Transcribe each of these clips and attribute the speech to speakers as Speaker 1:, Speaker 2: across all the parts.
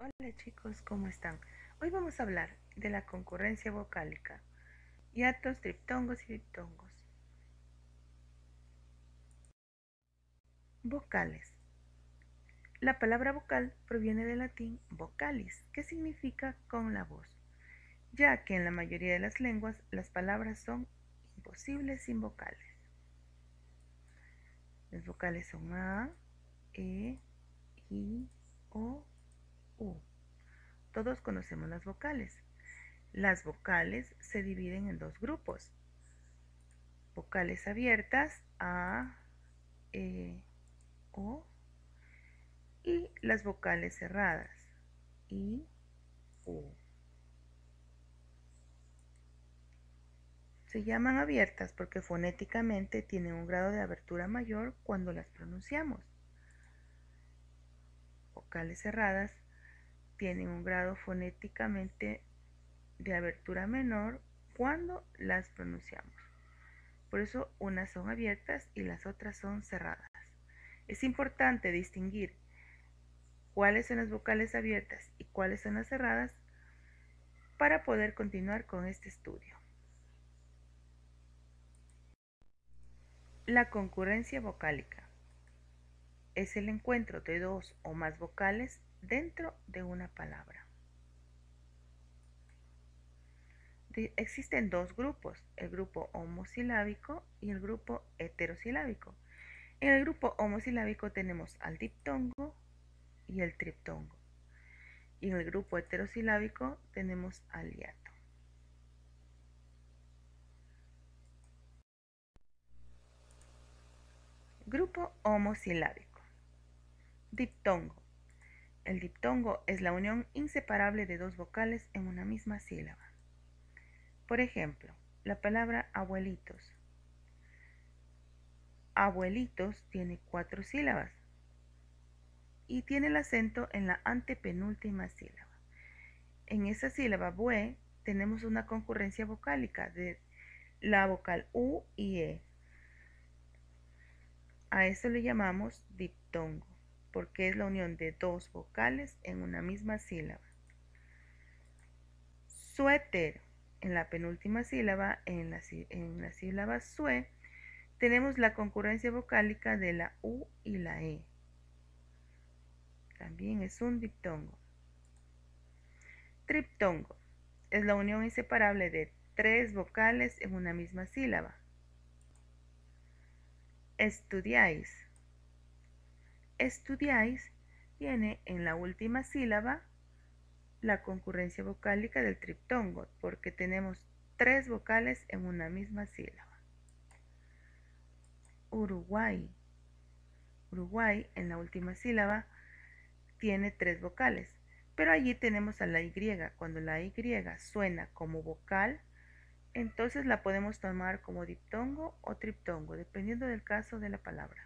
Speaker 1: Hola chicos, ¿cómo están? Hoy vamos a hablar de la concurrencia vocálica, hiatos, triptongos y diptongos. Vocales. La palabra vocal proviene del latín vocalis, que significa con la voz, ya que en la mayoría de las lenguas las palabras son imposibles sin vocales. Las vocales son A, E, I, O, U. Todos conocemos las vocales. Las vocales se dividen en dos grupos: vocales abiertas, A, E, O, y las vocales cerradas, I, U. Se llaman abiertas porque fonéticamente tienen un grado de abertura mayor cuando las pronunciamos. Vocales cerradas tienen un grado fonéticamente de abertura menor cuando las pronunciamos. Por eso unas son abiertas y las otras son cerradas. Es importante distinguir cuáles son las vocales abiertas y cuáles son las cerradas para poder continuar con este estudio. La concurrencia vocálica es el encuentro de dos o más vocales dentro de una palabra. Existen dos grupos, el grupo homosilábico y el grupo heterosilábico. En el grupo homosilábico tenemos al diptongo y el triptongo. Y en el grupo heterosilábico tenemos al hiato. Grupo homosilábico. Diptongo. El diptongo es la unión inseparable de dos vocales en una misma sílaba. Por ejemplo, la palabra abuelitos. Abuelitos tiene 4 sílabas y tiene el acento en la antepenúltima sílaba. En esa sílaba bue tenemos una concurrencia vocálica de la vocal U y E. A eso le llamamos diptongo, porque es la unión de dos vocales en una misma sílaba. Suéter, en la penúltima sílaba, en la sílaba sue, tenemos la concurrencia vocálica de la U y la E. También es un diptongo. Triptongo es la unión inseparable de tres vocales en una misma sílaba. Estudiáis. Estudiáis tiene en la última sílaba la concurrencia vocálica del triptongo, porque tenemos tres vocales en una misma sílaba. Uruguay. Uruguay en la última sílaba tiene tres vocales, pero allí tenemos a la Y. Cuando la Y suena como vocal, entonces la podemos tomar como diptongo o triptongo, dependiendo del caso de la palabra.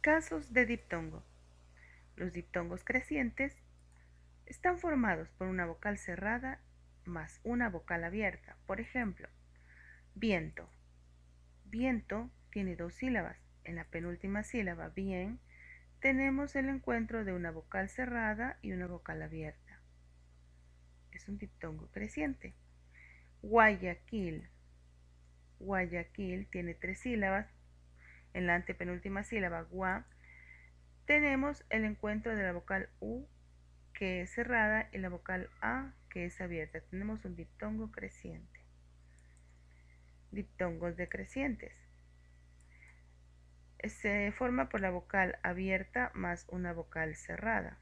Speaker 1: Casos de diptongo. Los diptongos crecientes están formados por una vocal cerrada más una vocal abierta. Por ejemplo, viento. Viento tiene dos sílabas. En la penúltima sílaba, bien, tenemos el encuentro de una vocal cerrada y una vocal abierta. Es un diptongo creciente. Guayaquil. Guayaquil tiene tres sílabas. En la antepenúltima sílaba, gua, tenemos el encuentro de la vocal U, que es cerrada, y la vocal A, que es abierta. Tenemos un diptongo creciente. Diptongos decrecientes. Se forma por la vocal abierta más una vocal cerrada.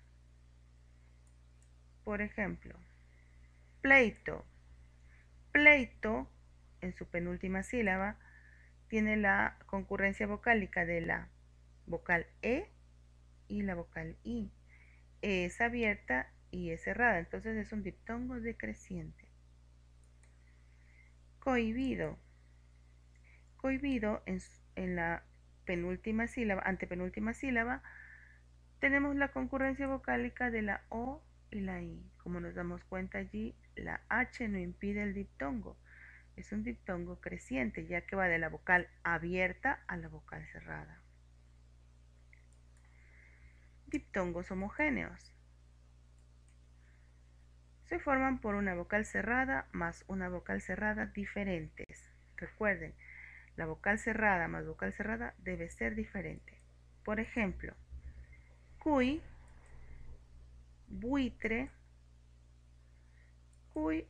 Speaker 1: Por ejemplo, pleito. Pleito, en su penúltima sílaba, tiene la concurrencia vocálica de la vocal E y la vocal I. E es abierta y es cerrada, entonces es un diptongo decreciente. Cohibido. Cohibido en la penúltima sílaba, antepenúltima sílaba, tenemos la concurrencia vocálica de la O y la I. Como nos damos cuenta allí, la H no impide el diptongo. Es un diptongo creciente, ya que va de la vocal abierta a la vocal cerrada. diptongos homogéneos. Se forman por una vocal cerrada más una vocal cerrada diferentes. Recuerden, la vocal cerrada más vocal cerrada debe ser diferente. Por ejemplo, cuy, buitre. Cuy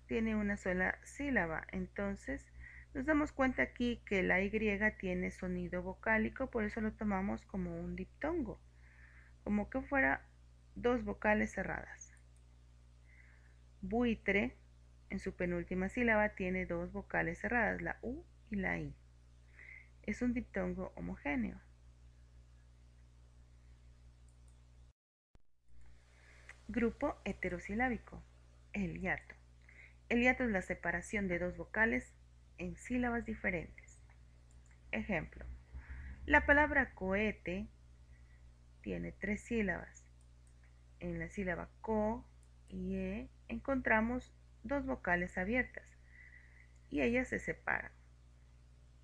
Speaker 1: tiene una sola sílaba, entonces nos damos cuenta aquí que la Y tiene sonido vocálico, por eso lo tomamos como un diptongo, como que fuera dos vocales cerradas. Buitre, en su penúltima sílaba, tiene dos vocales cerradas, la U y la I. Es un diptongo homogéneo. Grupo heterosilábico. El hiato. El hiato es la separación de dos vocales en sílabas diferentes. Ejemplo, la palabra cohete tiene tres sílabas. En la sílaba co y e encontramos dos vocales abiertas y ellas se separan.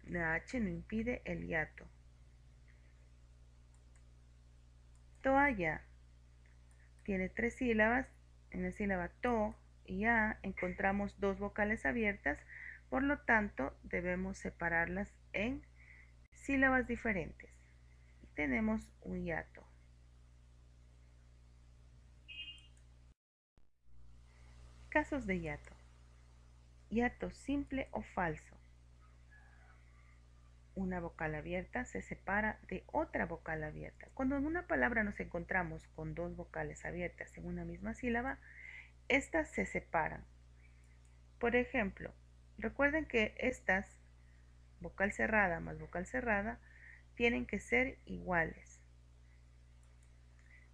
Speaker 1: La H no impide el hiato. Toalla tiene tres sílabas. En la sílaba to y a encontramos dos vocales abiertas, por lo tanto debemos separarlas en sílabas diferentes. Y tenemos un hiato. Casos de hiato. Hiato simple o falso. Una vocal abierta se separa de otra vocal abierta. Cuando en una palabra nos encontramos con dos vocales abiertas en una misma sílaba, estas se separan. Por ejemplo, recuerden que estas, vocal cerrada más vocal cerrada, tienen que ser iguales.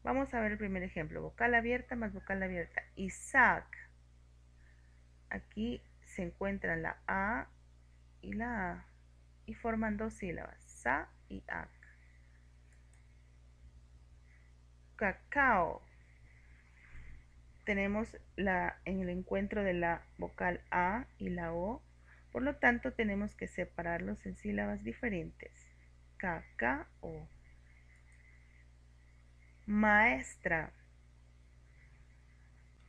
Speaker 1: Vamos a ver el primer ejemplo, vocal abierta más vocal abierta. Isaac. Aquí se encuentran la A y la A y forman dos sílabas, sa y ac. Cacao. Tenemos en el encuentro de la vocal A y la O, por lo tanto tenemos que separarlos en sílabas diferentes. Cacao. Maestra.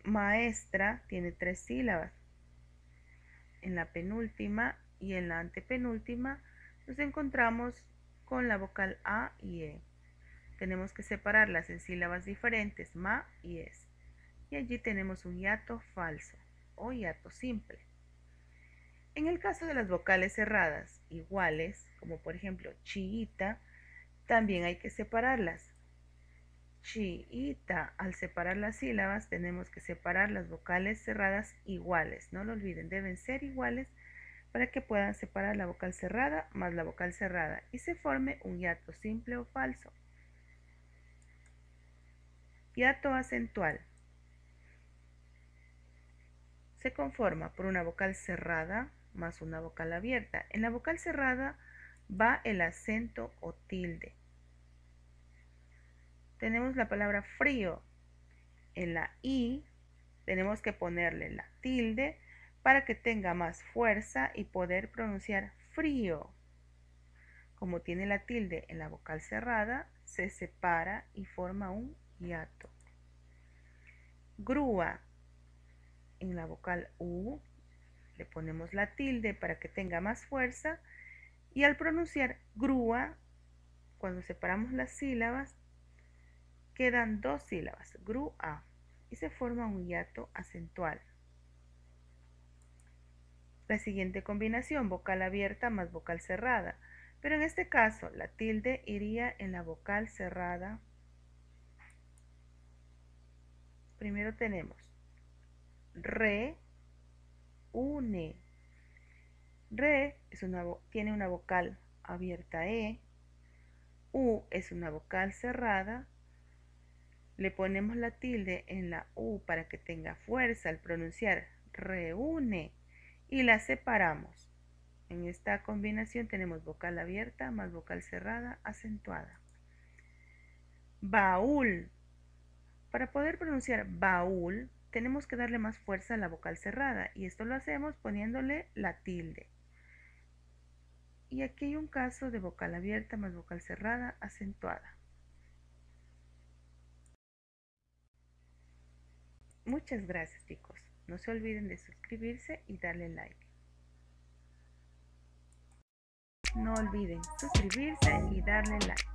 Speaker 1: Maestra tiene tres sílabas. En la penúltima y en la antepenúltima nos encontramos con la vocal A y E. Tenemos que separarlas en sílabas diferentes, ma y es. Y allí tenemos un hiato falso o hiato simple. En el caso de las vocales cerradas iguales, como por ejemplo chiita, también hay que separarlas. Chiita, al separar las sílabas tenemos que separar las vocales cerradas iguales. No lo olviden, deben ser iguales para que puedan separar la vocal cerrada más la vocal cerrada y se forme un hiato simple o falso. Hiato acentual. Se conforma por una vocal cerrada más una vocal abierta. En la vocal cerrada va el acento o tilde. Tenemos la palabra frío. En la I tenemos que ponerle la tilde para que tenga más fuerza y poder pronunciar frío. Como tiene la tilde en la vocal cerrada, se separa y forma un hiato. Grúa. En la vocal U le ponemos la tilde para que tenga más fuerza y al pronunciar grúa, cuando separamos las sílabas, quedan dos sílabas, grúa, y se forma un hiato acentual. La siguiente combinación, vocal abierta más vocal cerrada, pero en este caso la tilde iría en la vocal cerrada. Primero tenemos re, une. Re tiene una vocal abierta E, U es una vocal cerrada, le ponemos la tilde en la U para que tenga fuerza al pronunciar reúne y la separamos. En esta combinación tenemos vocal abierta más vocal cerrada acentuada. Baúl. Para poder pronunciar baúl tenemos que darle más fuerza a la vocal cerrada y esto lo hacemos poniéndole la tilde. Y aquí hay un caso de vocal abierta más vocal cerrada acentuada. Muchas gracias, chicos. No se olviden de suscribirse y darle like. No olviden suscribirse y darle like.